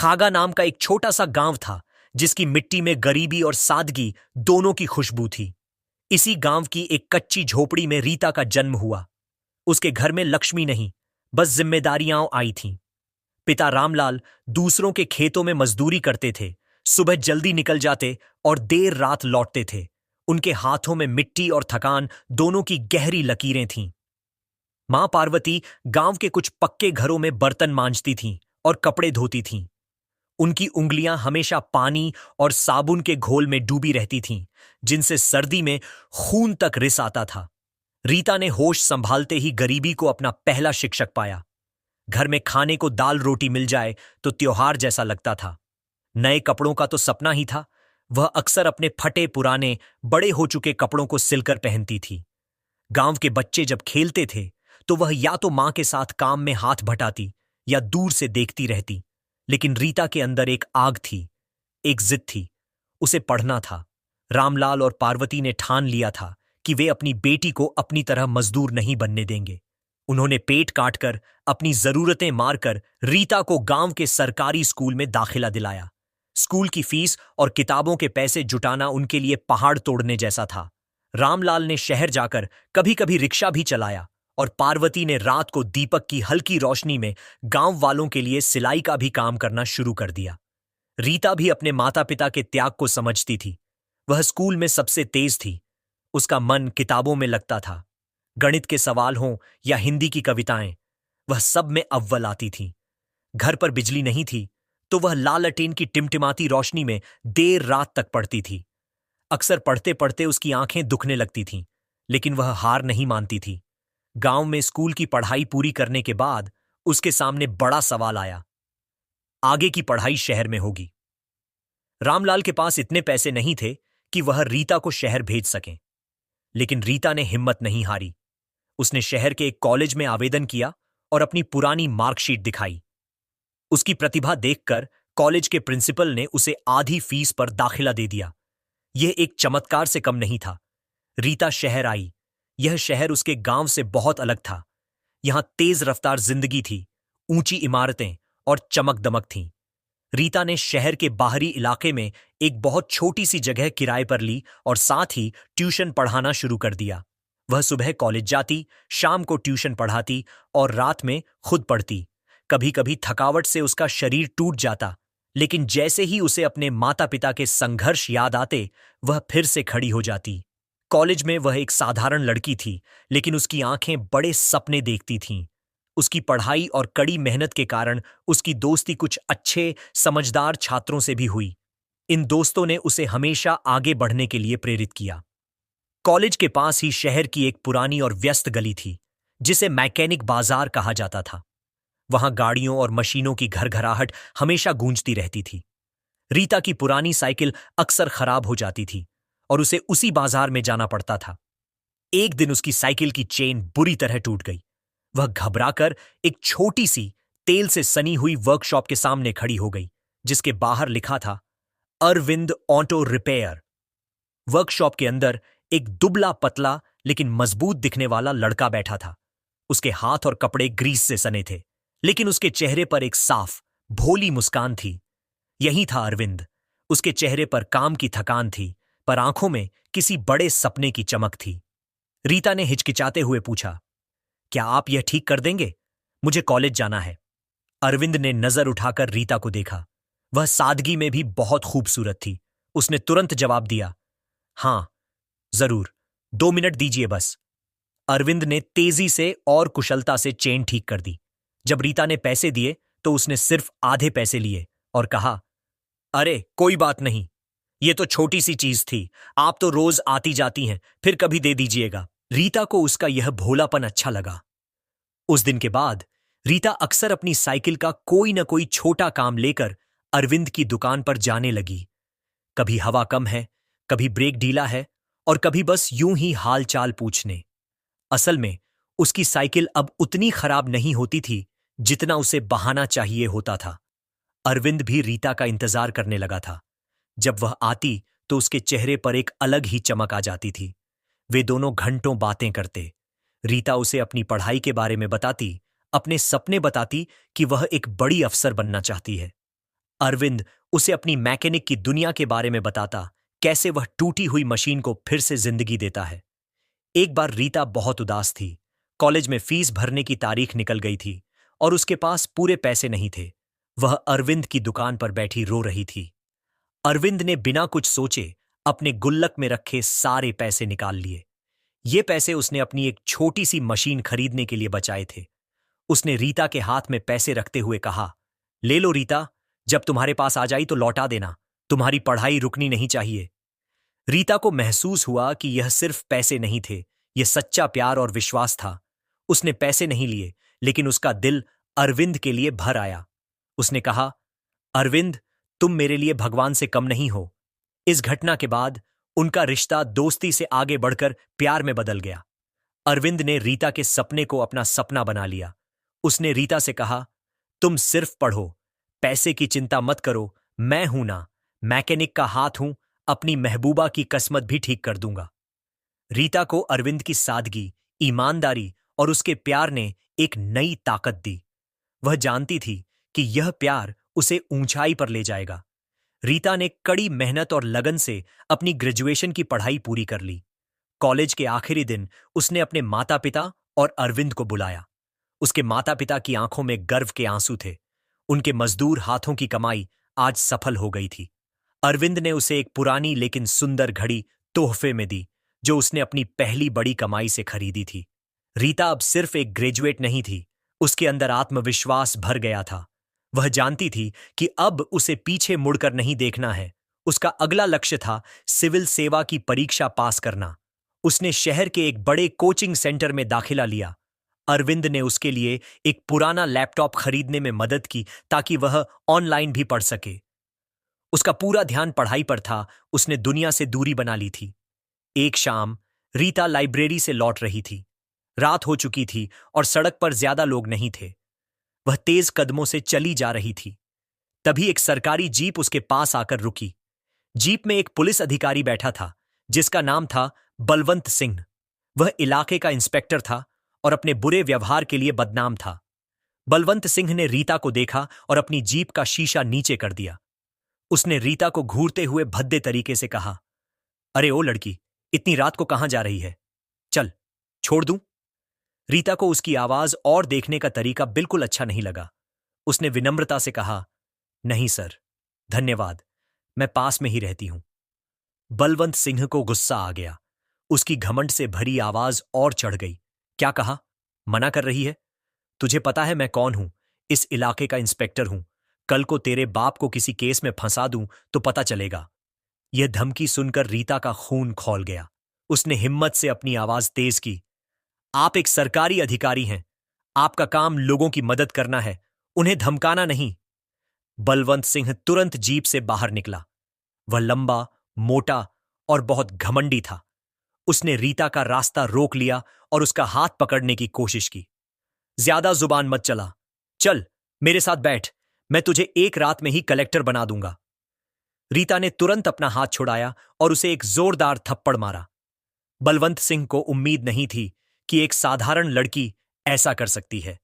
खागा नाम का एक छोटा सा गांव था जिसकी मिट्टी में गरीबी और सादगी दोनों की खुशबू थी। इसी गांव की एक कच्ची झोपड़ी में रीता का जन्म हुआ। उसके घर में लक्ष्मी नहीं, बस जिम्मेदारियां आई थीं। पिता रामलाल दूसरों के खेतों में मजदूरी करते थे, सुबह जल्दी निकल जाते और देर रात लौटते थे। उनके हाथों में मिट्टी और थकान दोनों की गहरी लकीरें थीं। मां पार्वती गांव के कुछ पक्के घरों में बर्तन मांजती थीं और कपड़े धोती थीं। उनकी उंगलियां हमेशा पानी और साबुन के घोल में डूबी रहती थीं, जिनसे सर्दी में खून तक रिस आता था। रीता ने होश संभालते ही गरीबी को अपना पहला शिक्षक पाया। घर में खाने को दाल रोटी मिल जाए तो त्योहार जैसा लगता था। नए कपड़ों का तो सपना ही था। वह अक्सर अपने फटे पुराने बड़े हो चुके कपड़ों को सिलकर पहनती थी। गांव के बच्चे जब खेलते थे तो वह या तो मां के साथ काम में हाथ बटाती या दूर से देखती रहती। लेकिन रीता के अंदर एक आग थी, एक जिद थी। उसे पढ़ना था। रामलाल और पार्वती ने ठान लिया था कि वे अपनी बेटी को अपनी तरह मजदूर नहीं बनने देंगे। उन्होंने पेट काटकर, अपनी जरूरतें मारकर रीता को गांव के सरकारी स्कूल में दाखिला दिलाया। स्कूल की फीस और किताबों के पैसे जुटाना उनके लिए पहाड़ तोड़ने जैसा था। रामलाल ने शहर जाकर कभी कभी रिक्शा भी चलाया और पार्वती ने रात को दीपक की हल्की रोशनी में गांव वालों के लिए सिलाई का भी काम करना शुरू कर दिया। रीता भी अपने माता पिता के त्याग को समझती थी। वह स्कूल में सबसे तेज थी। उसका मन किताबों में लगता था। गणित के सवाल हों या हिंदी की कविताएं, वह सब में अव्वल आती थी। घर पर बिजली नहीं थी तो वह लालटेन की टिमटिमाती रोशनी में देर रात तक पढ़ती थी। अक्सर पढ़ते पढ़ते उसकी आंखें दुखने लगती थीं, लेकिन वह हार नहीं मानती थी। गांव में स्कूल की पढ़ाई पूरी करने के बाद उसके सामने बड़ा सवाल आया। आगे की पढ़ाई शहर में होगी। रामलाल के पास इतने पैसे नहीं थे कि वह रीता को शहर भेज सकें, लेकिन रीता ने हिम्मत नहीं हारी। उसने शहर के एक कॉलेज में आवेदन किया और अपनी पुरानी मार्कशीट दिखाई। उसकी प्रतिभा देखकर कॉलेज के प्रिंसिपल ने उसे आधी फीस पर दाखिला दे दिया। यह एक चमत्कार से कम नहीं था। रीता शहर आई। यह शहर उसके गांव से बहुत अलग था। यहां तेज रफ्तार जिंदगी थी, ऊंची इमारतें और चमक दमक थीं। रीता ने शहर के बाहरी इलाके में एक बहुत छोटी सी जगह किराए पर ली और साथ ही ट्यूशन पढ़ाना शुरू कर दिया। वह सुबह कॉलेज जाती, शाम को ट्यूशन पढ़ाती और रात में खुद पढ़ती। कभी कभी थकावट से उसका शरीर टूट जाता, लेकिन जैसे ही उसे अपने माता पिता के संघर्ष याद आते, वह फिर से खड़ी हो जाती। कॉलेज में वह एक साधारण लड़की थी, लेकिन उसकी आंखें बड़े सपने देखती थीं। उसकी पढ़ाई और कड़ी मेहनत के कारण उसकी दोस्ती कुछ अच्छे, समझदार छात्रों से भी हुई। इन दोस्तों ने उसे हमेशा आगे बढ़ने के लिए प्रेरित किया। कॉलेज के पास ही शहर की एक पुरानी और व्यस्त गली थी, जिसे मैकेनिक बाजार कहा जाता था। वहां गाड़ियों और मशीनों की घरघराहट हमेशा गूंजती रहती थी। रीता की पुरानी साइकिल अक्सर खराब हो जाती थी और उसे उसी बाजार में जाना पड़ता था। एक दिन उसकी साइकिल की चेन बुरी तरह टूट गई। वह घबराकर एक छोटी सी तेल से सनी हुई वर्कशॉप के सामने खड़ी हो गई, जिसके बाहर लिखा था अरविंद ऑटो रिपेयर। वर्कशॉप के अंदर एक दुबला पतला लेकिन मजबूत दिखने वाला लड़का बैठा था। उसके हाथ और कपड़े ग्रीस से सने थे, लेकिन उसके चेहरे पर एक साफ, भोली मुस्कान थी। यही था अरविंद। उसके चेहरे पर काम की थकान थी, पर आंखों में किसी बड़े सपने की चमक थी। रीता ने हिचकिचाते हुए पूछा, क्या आप यह ठीक कर देंगे? मुझे कॉलेज जाना है। अरविंद ने नजर उठाकर रीता को देखा। वह सादगी में भी बहुत खूबसूरत थी। उसने तुरंत जवाब दिया, हां, जरूर, 2 मिनट दीजिए बस। अरविंद ने तेजी से और कुशलता से चेन ठीक कर दी। जब रीता ने पैसे दिए तो उसने सिर्फ आधे पैसे लिए और कहा, अरे कोई बात नहीं, ये तो छोटी सी चीज थी। आप तो रोज आती जाती हैं, फिर कभी दे दीजिएगा। रीता को उसका यह भोलापन अच्छा लगा। उस दिन के बाद रीता अक्सर अपनी साइकिल का कोई न कोई छोटा काम लेकर अरविंद की दुकान पर जाने लगी। कभी हवा कम है, कभी ब्रेक ढीला है और कभी बस यूं ही हाल चाल पूछने। असल में उसकी साइकिल अब उतनी खराब नहीं होती थी जितना उसे बहाना चाहिए होता था। अरविंद भी रीता का इंतजार करने लगा था। जब वह आती तो उसके चेहरे पर एक अलग ही चमक आ जाती थी। वे दोनों घंटों बातें करते। रीता उसे अपनी पढ़ाई के बारे में बताती, अपने सपने बताती कि वह एक बड़ी अफसर बनना चाहती है। अरविंद उसे अपनी मैकेनिक की दुनिया के बारे में बताता, कैसे वह टूटी हुई मशीन को फिर से जिंदगी देता है। एक बार रीता बहुत उदास थी। कॉलेज में फीस भरने की तारीख निकल गई थी और उसके पास पूरे पैसे नहीं थे। वह अरविंद की दुकान पर बैठी रो रही थी। अरविंद ने बिना कुछ सोचे अपने गुल्लक में रखे सारे पैसे निकाल लिए। ये पैसे उसने अपनी एक छोटी सी मशीन खरीदने के लिए बचाए थे। उसने रीता के हाथ में पैसे रखते हुए कहा, ले लो रीता, जब तुम्हारे पास आ जाई तो लौटा देना, तुम्हारी पढ़ाई रुकनी नहीं चाहिए। रीता को महसूस हुआ कि यह सिर्फ पैसे नहीं थे, यह सच्चा प्यार और विश्वास था। उसने पैसे नहीं लिए, लेकिन उसका दिल अरविंद के लिए भर आया। उसने कहा, अरविंद, तुम मेरे लिए भगवान से कम नहीं हो। इस घटना के बाद उनका रिश्ता दोस्ती से आगे बढ़कर प्यार में बदल गया। अरविंद ने रीता के सपने को अपना सपना बना लिया। उसने रीता से कहा, तुम सिर्फ पढ़ो, पैसे की चिंता मत करो, मैं हूं ना, मैकेनिक का हाथ हूं, अपनी महबूबा की किस्मत भी ठीक कर दूंगा। रीता को अरविंद की सादगी, ईमानदारी और उसके प्यार ने एक नई ताकत दी। वह जानती थी कि यह प्यार उसे ऊंचाई पर ले जाएगा। रीता ने कड़ी मेहनत और लगन से अपनी ग्रेजुएशन की पढ़ाई पूरी कर ली। कॉलेज के आखिरी दिन उसने अपने माता पिता और अरविंद को बुलाया। उसके माता पिता की आंखों में गर्व के आंसू थे। उनके मजदूर हाथों की कमाई आज सफल हो गई थी। अरविंद ने उसे एक पुरानी लेकिन सुंदर घड़ी तोहफे में दी, जो उसने अपनी पहली बड़ी कमाई से खरीदी थी। रीता अब सिर्फ एक ग्रेजुएट नहीं थी, उसके अंदर आत्मविश्वास भर गया था। वह जानती थी कि अब उसे पीछे मुड़कर नहीं देखना है। उसका अगला लक्ष्य था सिविल सेवा की परीक्षा पास करना। उसने शहर के एक बड़े कोचिंग सेंटर में दाखिला लिया। अरविंद ने उसके लिए एक पुराना लैपटॉप खरीदने में मदद की ताकि वह ऑनलाइन भी पढ़ सके। उसका पूरा ध्यान पढ़ाई पर था। उसने दुनिया से दूरी बना ली थी। एक शाम रीता लाइब्रेरी से लौट रही थी। रात हो चुकी थी और सड़क पर ज्यादा लोग नहीं थे। वह तेज कदमों से चली जा रही थी। तभी एक सरकारी जीप उसके पास आकर रुकी। जीप में एक पुलिस अधिकारी बैठा था, जिसका नाम था बलवंत सिंह। वह इलाके का इंस्पेक्टर था और अपने बुरे व्यवहार के लिए बदनाम था। बलवंत सिंह ने रीता को देखा और अपनी जीप का शीशा नीचे कर दिया। उसने रीता को घूरते हुए भद्दे तरीके से कहा, अरे ओ लड़की, इतनी रात को कहां जा रही है? चल, छोड़ दूं? रीता को उसकी आवाज और देखने का तरीका बिल्कुल अच्छा नहीं लगा। उसने विनम्रता से कहा, नहीं सर, धन्यवाद, मैं पास में ही रहती हूं। बलवंत सिंह को गुस्सा आ गया। उसकी घमंड से भरी आवाज और चढ़ गई। क्या कहा? मना कर रही है? तुझे पता है मैं कौन हूं? इस इलाके का इंस्पेक्टर हूं। कल को तेरे बाप को किसी केस में फंसा दूं तो पता चलेगा। यह धमकी सुनकर रीता का खून खौल गया। उसने हिम्मत से अपनी आवाज तेज की, आप एक सरकारी अधिकारी हैं। आपका काम लोगों की मदद करना है, उन्हें धमकाना नहीं। बलवंत सिंह तुरंत जीप से बाहर निकला। वह लंबा, मोटा और बहुत घमंडी था। उसने रीता का रास्ता रोक लिया और उसका हाथ पकड़ने की कोशिश की। ज्यादा जुबान मत चला। चल, मेरे साथ बैठ, मैं तुझे एक रात में ही कलेक्टर बना दूंगा। रीता ने तुरंत अपना हाथ छुड़ाया और उसे एक जोरदार थप्पड़ मारा। बलवंत सिंह को उम्मीद नहीं थी कि एक साधारण लड़की ऐसा कर सकती है।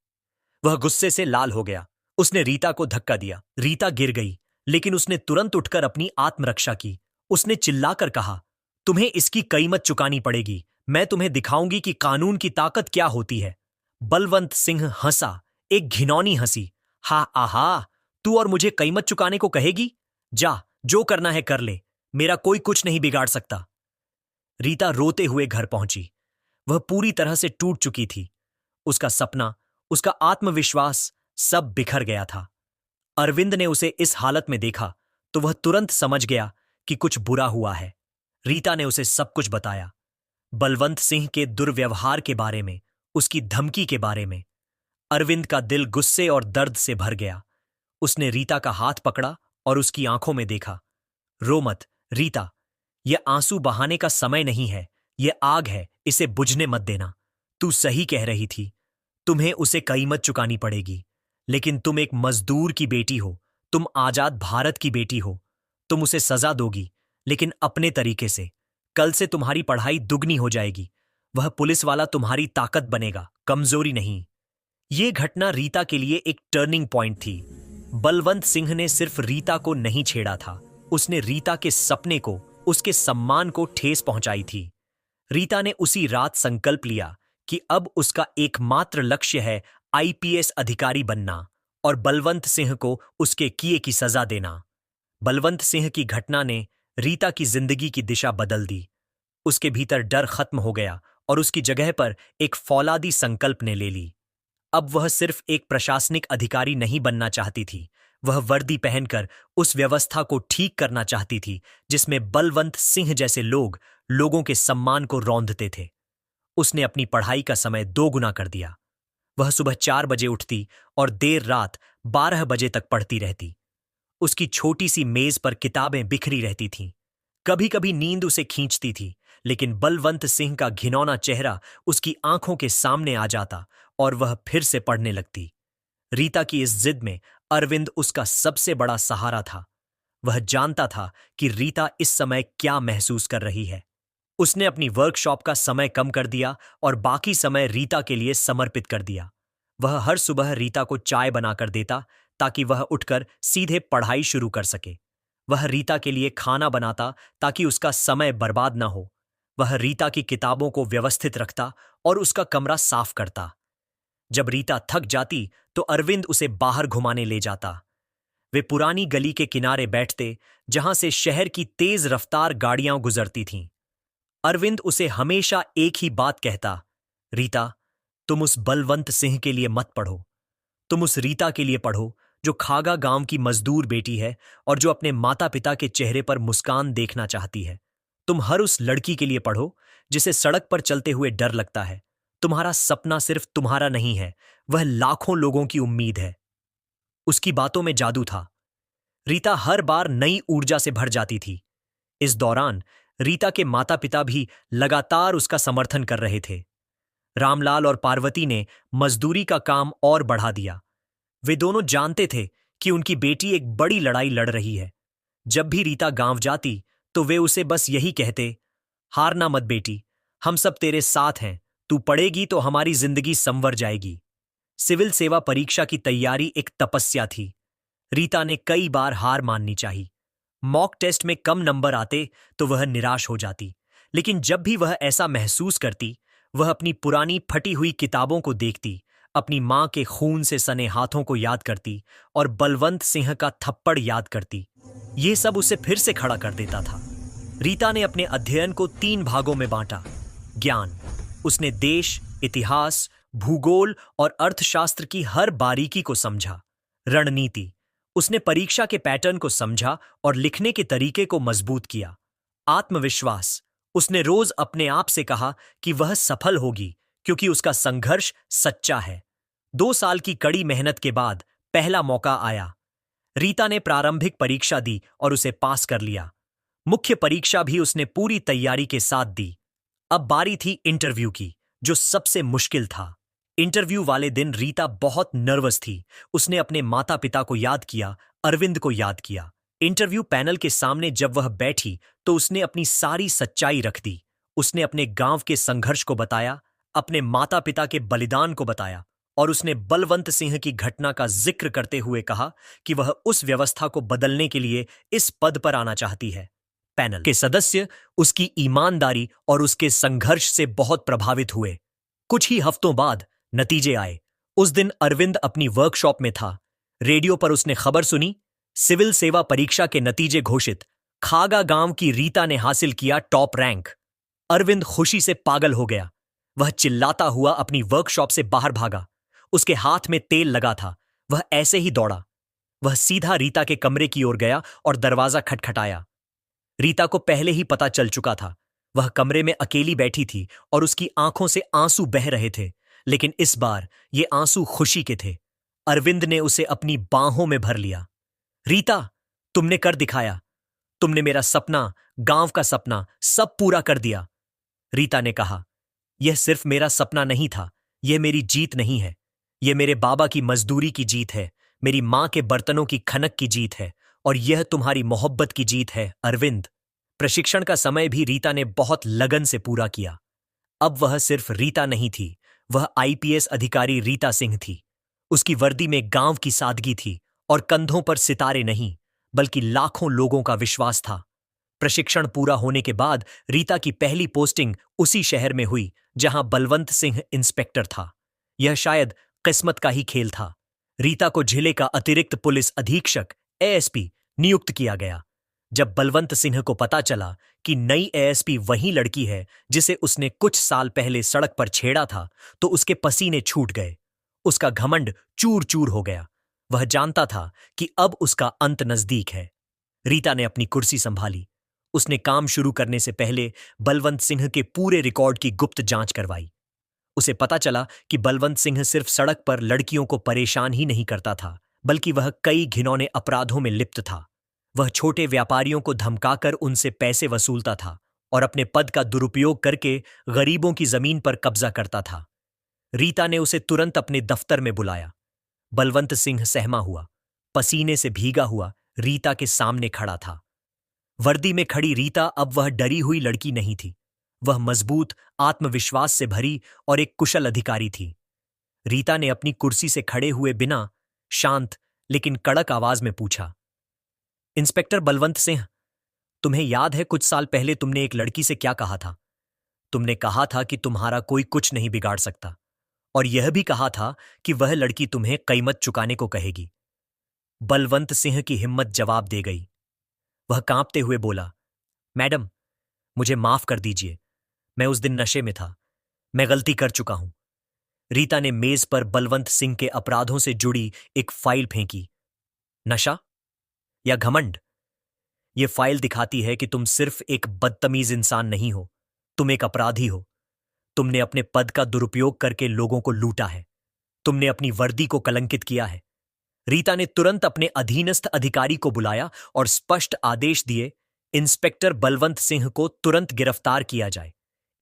वह गुस्से से लाल हो गया। उसने रीता को धक्का दिया। रीता गिर गई, लेकिन उसने तुरंत उठकर अपनी आत्मरक्षा की। उसने चिल्लाकर कहा, तुम्हें इसकी कीमत चुकानी पड़ेगी। मैं तुम्हें दिखाऊंगी कि कानून की ताकत क्या होती है। बलवंत सिंह हंसा, एक घिनौनी हंसी। हा आहा, तू और मुझे कीमत चुकाने को कहेगी? जा, जो करना है कर ले, मेरा कोई कुछ नहीं बिगाड़ सकता। रीता रोते हुए घर पहुंची। वह पूरी तरह से टूट चुकी थी। उसका सपना, उसका आत्मविश्वास सब बिखर गया था। अरविंद ने उसे इस हालत में देखा तो वह तुरंत समझ गया कि कुछ बुरा हुआ है। रीता ने उसे सब कुछ बताया, बलवंत सिंह के दुर्व्यवहार के बारे में, उसकी धमकी के बारे में। अरविंद का दिल गुस्से और दर्द से भर गया। उसने रीता का हाथ पकड़ा और उसकी आंखों में देखा। रो मत रीता, यह आंसू बहाने का समय नहीं है। यह आग है, इसे बुझने मत देना। तू सही कह रही थी, तुम्हें उसे कीमत चुकानी पड़ेगी। लेकिन तुम एक मजदूर की बेटी हो, तुम आजाद भारत की बेटी हो। तुम उसे सजा दोगी, लेकिन अपने तरीके से। कल से तुम्हारी पढ़ाई दुगनी हो जाएगी। वह पुलिस वाला तुम्हारी ताकत बनेगा, कमजोरी नहीं। ये घटना रीता के लिए एक टर्निंग पॉइंट थी। बलवंत सिंह ने सिर्फ रीता को नहीं छेड़ा था, उसने रीता के सपने को, उसके सम्मान को ठेस पहुंचाई थी। रीता ने उसी रात संकल्प लिया कि अब उसका एकमात्र लक्ष्य है आईपीएस अधिकारी बनना और बलवंत सिंह को उसके किए की सजा देना। बलवंत सिंह की घटना ने रीता की जिंदगी की दिशा बदल दी। उसके भीतर डर खत्म हो गया और उसकी जगह पर एक फौलादी संकल्प ने ले ली। अब वह सिर्फ एक प्रशासनिक अधिकारी नहीं बनना चाहती थी, वह वर्दी पहनकर उस व्यवस्था को ठीक करना चाहती थी जिसमें बलवंत सिंह जैसे लोग लोगों के सम्मान को रौंदते थे। उसने अपनी पढ़ाई का समय 2 गुना कर दिया। वह सुबह 4 बजे उठती और देर रात 12 बजे तक पढ़ती रहती। उसकी छोटी सी मेज पर किताबें बिखरी रहती थीं। कभी कभी नींद उसे खींचती थी, लेकिन बलवंत सिंह का घिनौना चेहरा उसकी आंखों के सामने आ जाता और वह फिर से पढ़ने लगती। रीता की इस जिद में अरविंद उसका सबसे बड़ा सहारा था। वह जानता था कि रीता इस समय क्या महसूस कर रही है। उसने अपनी वर्कशॉप का समय कम कर दिया और बाकी समय रीता के लिए समर्पित कर दिया। वह हर सुबह रीता को चाय बनाकर देता ताकि वह उठकर सीधे पढ़ाई शुरू कर सके। वह रीता के लिए खाना बनाता ताकि उसका समय बर्बाद न हो। वह रीता की किताबों को व्यवस्थित रखता और उसका कमरा साफ करता। जब रीता थक जाती तो अरविंद उसे बाहर घुमाने ले जाता। वे पुरानी गली के किनारे बैठते जहां से शहर की तेज रफ्तार गाड़ियां गुजरती थीं। अरविंद उसे हमेशा एक ही बात कहता, रीता, तुम उस बलवंत सिंह के लिए मत पढ़ो। तुम उस रीता के लिए पढ़ो जो खागा गांव की मजदूर बेटी है और जो अपने माता पिता के चेहरे पर मुस्कान देखना चाहती है। तुम हर उस लड़की के लिए पढ़ो जिसे सड़क पर चलते हुए डर लगता है। तुम्हारा सपना सिर्फ तुम्हारा नहीं है, वह लाखों लोगों की उम्मीद है। उसकी बातों में जादू था। रीता हर बार नई ऊर्जा से भर जाती थी। इस दौरान रीता के माता पिता भी लगातार उसका समर्थन कर रहे थे। रामलाल और पार्वती ने मजदूरी का काम और बढ़ा दिया। वे दोनों जानते थे कि उनकी बेटी एक बड़ी लड़ाई लड़ रही है। जब भी रीता गांव जाती तो वे उसे बस यही कहते, हारना मत बेटी, हम सब तेरे साथ हैं, तू पढ़ेगी तो हमारी जिंदगी संवर जाएगी। सिविल सेवा परीक्षा की तैयारी एक तपस्या थी। रीता ने कई बार हार माननी चाहिए। मॉक टेस्ट में कम नंबर आते तो वह निराश हो जाती, लेकिन जब भी वह ऐसा महसूस करती, वह अपनी पुरानी फटी हुई किताबों को देखती, अपनी मां के खून से सने हाथों को याद करती और बलवंत सिंह का थप्पड़ याद करती। यह सब उसे फिर से खड़ा कर देता था। रीता ने अपने अध्ययन को 3 भागों में बांटा। ज्ञान, उसने देश, इतिहास, भूगोल और अर्थशास्त्र की हर बारीकी को समझा। रणनीति, उसने परीक्षा के पैटर्न को समझा और लिखने के तरीके को मजबूत किया। आत्मविश्वास, उसने रोज अपने आप से कहा कि वह सफल होगी क्योंकि उसका संघर्ष सच्चा है। 2 साल की कड़ी मेहनत के बाद पहला मौका आया। रीता ने प्रारंभिक परीक्षा दी और उसे पास कर लिया। मुख्य परीक्षा भी उसने पूरी तैयारी के साथ दी। अब बारी थी इंटरव्यू की, जो सबसे मुश्किल था। इंटरव्यू वाले दिन रीता बहुत नर्वस थी। उसने अपने माता पिता को याद किया, अरविंद को याद किया। इंटरव्यू पैनल के सामने जब वह बैठी तो उसने अपनी सारी सच्चाई रख दी। उसने अपने गांव के संघर्ष को बताया, अपने माता पिता के बलिदान को बताया और उसने बलवंत सिंह की घटना का जिक्र करते हुए कहा कि वह उस व्यवस्था को बदलने के लिए इस पद पर आना चाहती है। पैनल के सदस्य उसकी ईमानदारी और उसके संघर्ष से बहुत प्रभावित हुए। कुछ ही हफ्तों बाद नतीजे आए। उस दिन अरविंद अपनी वर्कशॉप में था। रेडियो पर उसने खबर सुनी, सिविल सेवा परीक्षा के नतीजे घोषित। खागा गांव की रीता ने हासिल किया टॉप रैंक। अरविंद खुशी से पागल हो गया। वह चिल्लाता हुआ अपनी वर्कशॉप से बाहर भागा। उसके हाथ में तेल लगा था। वह ऐसे ही दौड़ा। वह सीधा रीता के कमरे की ओर गया और दरवाजा खटखटाया। रीता को पहले ही पता चल चुका था। वह कमरे में अकेली बैठी थी और उसकी आंखों से आंसू बह रहे थे, लेकिन इस बार ये आंसू खुशी के थे। अरविंद ने उसे अपनी बाहों में भर लिया। रीता, तुमने कर दिखाया। तुमने मेरा सपना, गांव का सपना, सब पूरा कर दिया। रीता ने कहा, यह सिर्फ मेरा सपना नहीं था, यह मेरी जीत नहीं है। यह मेरे बाबा की मजदूरी की जीत है, मेरी मां के बर्तनों की खनक की जीत है और यह तुम्हारी मोहब्बत की जीत है, अरविंद। प्रशिक्षण का समय भी रीता ने बहुत लगन से पूरा किया। अब वह सिर्फ रीता नहीं थी, वह आईपीएस अधिकारी रीता सिंह थी। उसकी वर्दी में गांव की सादगी थी और कंधों पर सितारे नहीं बल्कि लाखों लोगों का विश्वास था। प्रशिक्षण पूरा होने के बाद रीता की पहली पोस्टिंग उसी शहर में हुई जहां बलवंत सिंह इंस्पेक्टर था। यह शायद किस्मत का ही खेल था। रीता को जिले का अतिरिक्त पुलिस अधीक्षक एएसपी नियुक्त किया गया। जब बलवंत सिंह को पता चला कि नई एएसपी वही लड़की है जिसे उसने कुछ साल पहले सड़क पर छेड़ा था, तो उसके पसीने छूट गए। उसका घमंड चूर चूर हो गया। वह जानता था कि अब उसका अंत नजदीक है। रीता ने अपनी कुर्सी संभाली। उसने काम शुरू करने से पहले बलवंत सिंह के पूरे रिकॉर्ड की गुप्त जांच करवाई। उसे पता चला कि बलवंत सिंह सिर्फ सड़क पर लड़कियों को परेशान ही नहीं करता था, बल्कि वह कई घिनौने अपराधों में लिप्त था। वह छोटे व्यापारियों को धमकाकर उनसे पैसे वसूलता था और अपने पद का दुरुपयोग करके गरीबों की जमीन पर कब्जा करता था। रीता ने उसे तुरंत अपने दफ्तर में बुलाया। बलवंत सिंह सहमा हुआ, पसीने से भीगा हुआ रीता के सामने खड़ा था। वर्दी में खड़ी रीता अब वह डरी हुई लड़की नहीं थी। वह मजबूत, आत्मविश्वास से भरी और एक कुशल अधिकारी थी। रीता ने अपनी कुर्सी से खड़े हुए बिना शांत लेकिन कड़क आवाज में पूछा, इंस्पेक्टर बलवंत सिंह, तुम्हें याद है कुछ साल पहले तुमने एक लड़की से क्या कहा था? तुमने कहा था कि तुम्हारा कोई कुछ नहीं बिगाड़ सकता, और यह भी कहा था कि वह लड़की तुम्हें कीमत चुकाने को कहेगी। बलवंत सिंह की हिम्मत जवाब दे गई। वह कांपते हुए बोला, मैडम, मुझे माफ कर दीजिए। मैं उस दिन नशे में था। मैं गलती कर चुका हूं। रीता ने मेज पर बलवंत सिंह के अपराधों से जुड़ी एक फाइल फेंकी। नशा या घमंड? यह फाइल दिखाती है कि तुम सिर्फ एक बदतमीज इंसान नहीं हो, तुम एक अपराधी हो। तुमने अपने पद का दुरुपयोग करके लोगों को लूटा है। तुमने अपनी वर्दी को कलंकित किया है। रीता ने तुरंत अपने अधीनस्थ अधिकारी को बुलाया और स्पष्ट आदेश दिए, इंस्पेक्टर बलवंत सिंह को तुरंत गिरफ्तार किया जाए।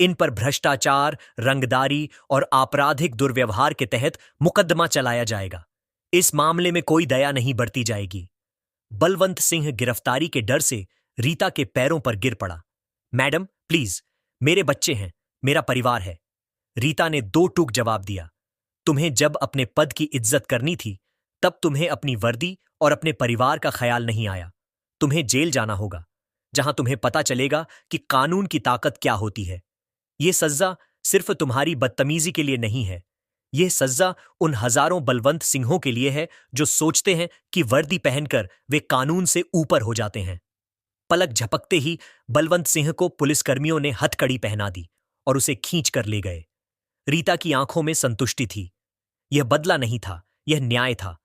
इन पर भ्रष्टाचार, रंगदारी और आपराधिक दुर्व्यवहार के तहत मुकदमा चलाया जाएगा। इस मामले में कोई दया नहीं बरती जाएगी। बलवंत सिंह गिरफ्तारी के डर से रीता के पैरों पर गिर पड़ा। मैडम, प्लीज, मेरे बच्चे हैं, मेरा परिवार है। रीता ने दो टूक जवाब दिया। तुम्हें जब अपने पद की इज्जत करनी थी, तब तुम्हें अपनी वर्दी और अपने परिवार का ख्याल नहीं आया। तुम्हें जेल जाना होगा, जहां तुम्हें पता चलेगा कि कानून की ताकत क्या होती है। यह सजा सिर्फ तुम्हारी बदतमीजी के लिए नहीं है। यह सजा उन हजारों बलवंत सिंहों के लिए है जो सोचते हैं कि वर्दी पहनकर वे कानून से ऊपर हो जाते हैं। पलक झपकते ही बलवंत सिंह को पुलिसकर्मियों ने हथकड़ी पहना दी और उसे खींच कर ले गए। रीता की आंखों में संतुष्टि थी। यह बदला नहीं था, यह न्याय था।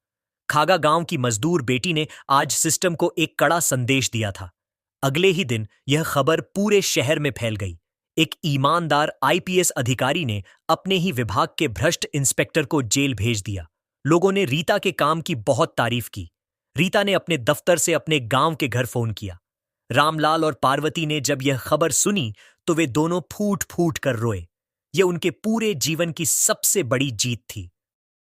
खागा गांव की मजदूर बेटी ने आज सिस्टम को एक कड़ा संदेश दिया था। अगले ही दिन यह खबर पूरे शहर में फैल गई। एक ईमानदार आईपीएस अधिकारी ने अपने ही विभाग के भ्रष्ट इंस्पेक्टर को जेल भेज दिया। लोगों ने रीता के काम की बहुत तारीफ की। रीता ने अपने दफ्तर से अपने गांव के घर फोन किया। रामलाल और पार्वती ने जब यह खबर सुनी तो वे दोनों फूट फूट कर रोए। यह उनके पूरे जीवन की सबसे बड़ी जीत थी।